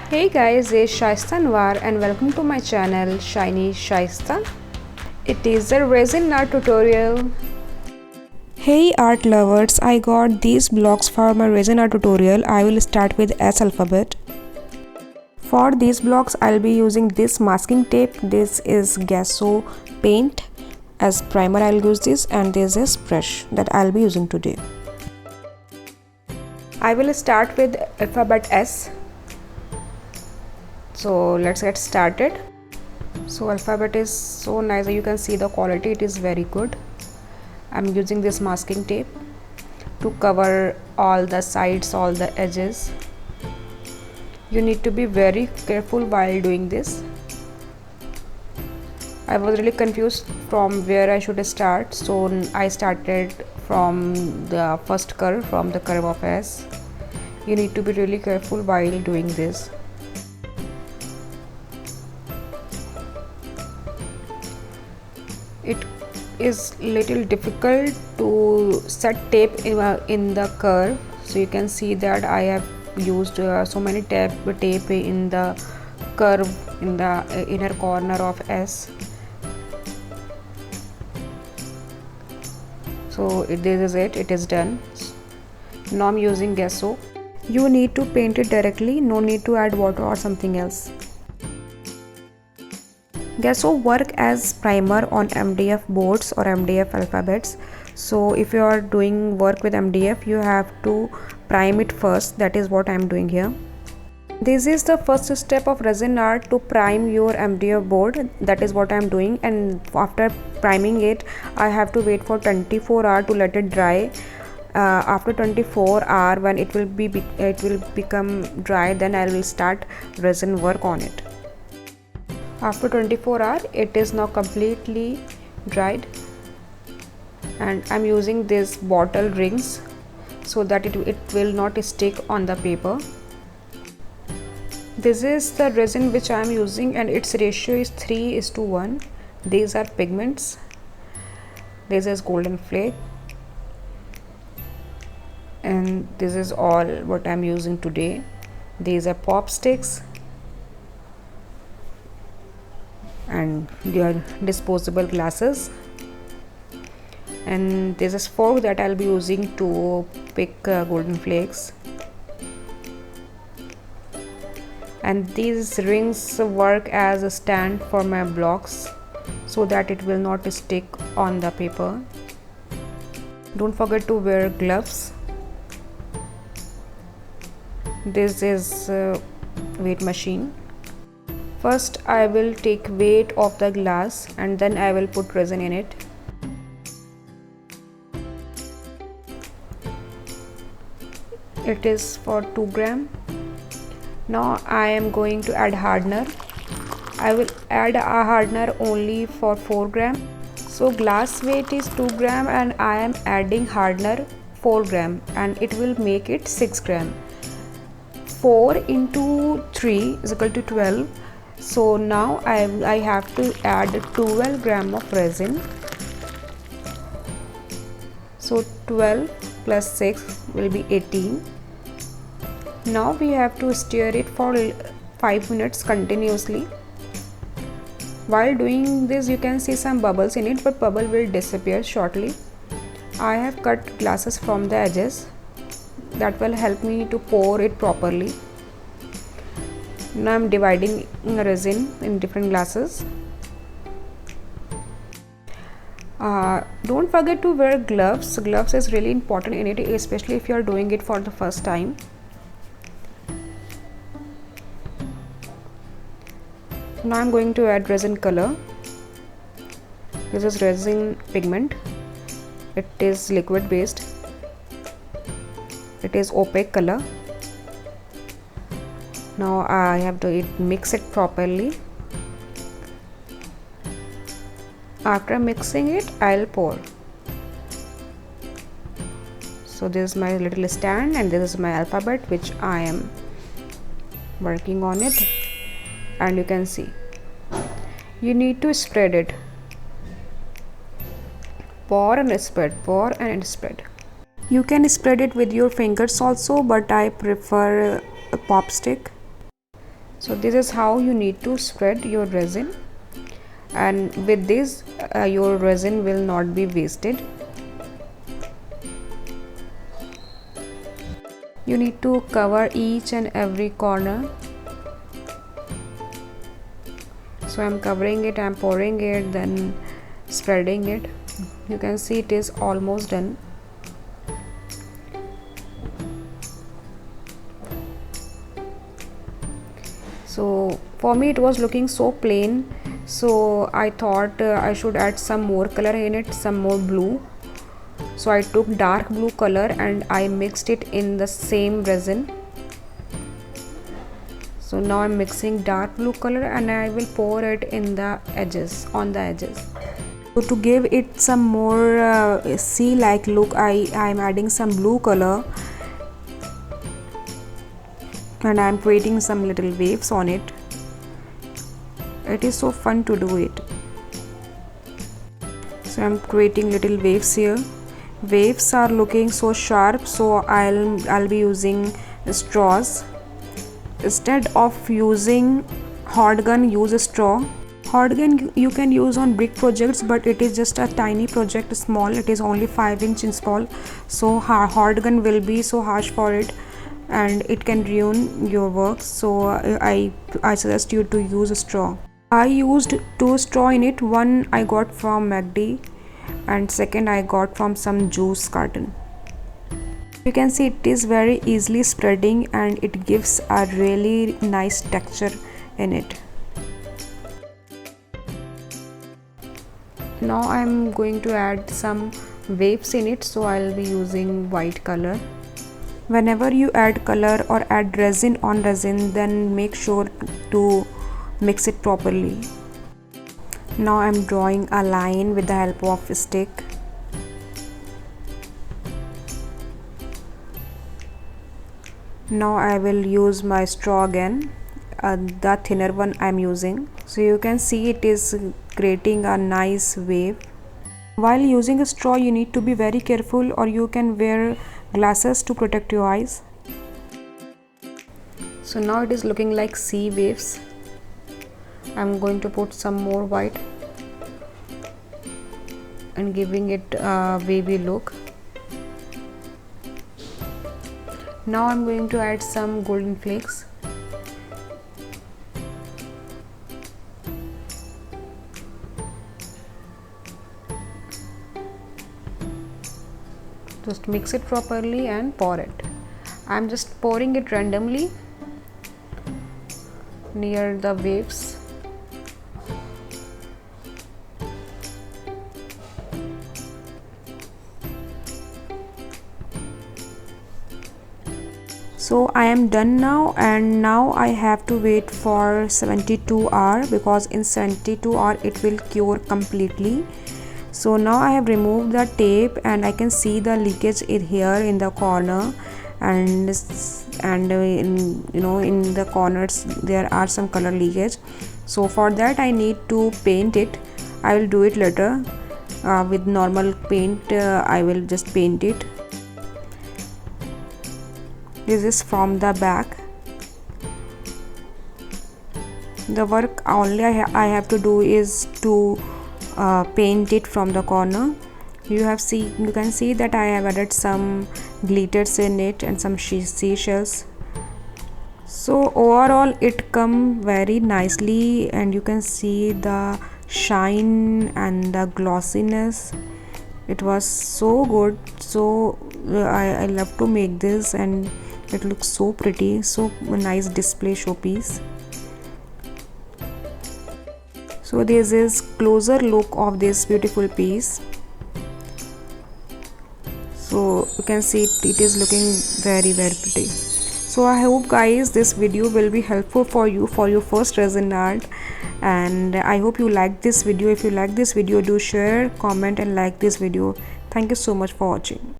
Hey guys, it's Shaista Anwar and welcome to my channel Shiny Shaista. It is a resin art tutorial. Hey art lovers, I got these blocks for my resin art tutorial. I will start with S alphabet. For these blocks, I'll be using this masking tape. This is gesso paint. As primer, I'll use this, and this is brush that I'll be using today. I will start with alphabet S. So let's get started. So alphabet is so nice. You can see the quality, it is very good. I'm using this masking tape to cover all the sides, all the edges. You need to be very careful while doing this. I was really confused from where I should start, so I started from the first curve, from the curve of S. You need to be really careful while doing this. It is little difficult to set tape in the curve, so you can see that I have used so many tape in the curve in the inner corner of S. So this is it, it is done. Now I'm using gesso. You need to paint it directly, no need to add water or something else. Gesso work as primer on MDF boards or MDF alphabets. So if you are doing work with MDF, you have to prime it first. That is what I am doing here. This is the first step of resin art, to prime your MDF board. That is what I am doing, and after priming it, I have to wait for 24 hours to let it dry. After 24 hours, when it will become dry, then I will start resin work on it. After 24 hours, it is now completely dried, and I'm using these bottle rings so that it will not stick on the paper. This is the resin which I am using, and its ratio is 3:1. These are pigments. This is golden flake, and this is all what I am using today. These are pop sticks and their disposable glasses, and this is fork that I'll be using to pick golden flakes. And these rings work as a stand for my blocks so that it will not stick on the paper. Don't forget to wear gloves. This is a weight machine. First I will take weight of the glass and then I will put resin in it. It is for 2 grams. Now I am going to add hardener. I will add a hardener only for 4 grams. So glass weight is 2 grams and I am adding hardener 4 grams, and it will make it 6 grams. 4 into 3 is equal to 12. So now I have to add 12 grams of resin. So 12 plus 6 will be 18. Now we have to stir it for 5 minutes continuously. While doing this, you can see some bubbles in it, but bubble will disappear shortly. I have cut glasses from the edges. That will help me to pour it properly. Now I am dividing resin in different glasses. Don't forget to wear gloves. Gloves is really important in it, especially if you are doing it for the first time. Now I am going to add resin color. This is resin pigment. It is liquid based. It is opaque color. Now I have to mix it properly. After mixing it, I'll pour. So this is my little stand, and this is my alphabet which I am working on it. And you can see, you need to spread it. Pour and spread, pour and spread. You can spread it with your fingers also, but I prefer a pop stick. So this is how you need to spread your resin, and with this your resin will not be wasted. You need to cover each and every corner. So I'm covering it, I'm pouring it, then spreading it. You can see it is almost done. So for me it was looking so plain, so I thought I should add some more color in it, some more blue. So I took dark blue color and I mixed it in the same resin. So now I'm mixing dark blue color and I will pour it in the edges, on the edges. So to give it some more sea-like look, I'm adding some blue color and I'm creating some little waves on it. It is so fun to do it. So I'm creating little waves here. Waves are looking so sharp, so I'll be using straws. Instead of using hot gun, use a straw. Hot gun you can use on big projects, but it is just a tiny project, small. It is only 5 inch in small, so hot gun will be so harsh for it and it can ruin your work. So I suggest you to use a straw. I used 2 straw in it. One I got from MACD and second I got from some juice carton. You can see it is very easily spreading and it gives a really nice texture in it. Now I am going to add some waves in it, so I'll be using white color. Whenever you add color or add resin on resin, then make sure to mix it properly. Now I'm drawing a line with the help of a stick. Now I will use my straw again, the thinner one I'm using. So you can see it is creating a nice wave. While using a straw, you need to be very careful, or you can wear glasses to protect your eyes. So now it is looking like sea waves. I'm going to put some more white and giving it a wavy look. Now I'm going to add some golden flakes. Just mix it properly and pour it. I'm just pouring it randomly near the waves. So I am done now, and now I have to wait for 72 hours, because in 72 hours it will cure completely. So now I have removed the tape and I can see the leakage here in the corner, and in the corners there are some color leakage. So for that I need to paint it. I will do it later with normal paint. I will just paint it. This is from the back. The work only I have to do is to paint it from the corner. You can see that I have added some glitters in it and some seashells. So overall it come very nicely, and you can see the shine and the glossiness. It was so good. So I love to make this, and it looks so pretty, so nice display showpiece. So this is closer look of this beautiful piece. So you can see it is looking very pretty. So I hope guys this video will be helpful for you for your first resin art, and I hope you like this video. If you like this video, do share, comment and like this video. Thank you so much for watching.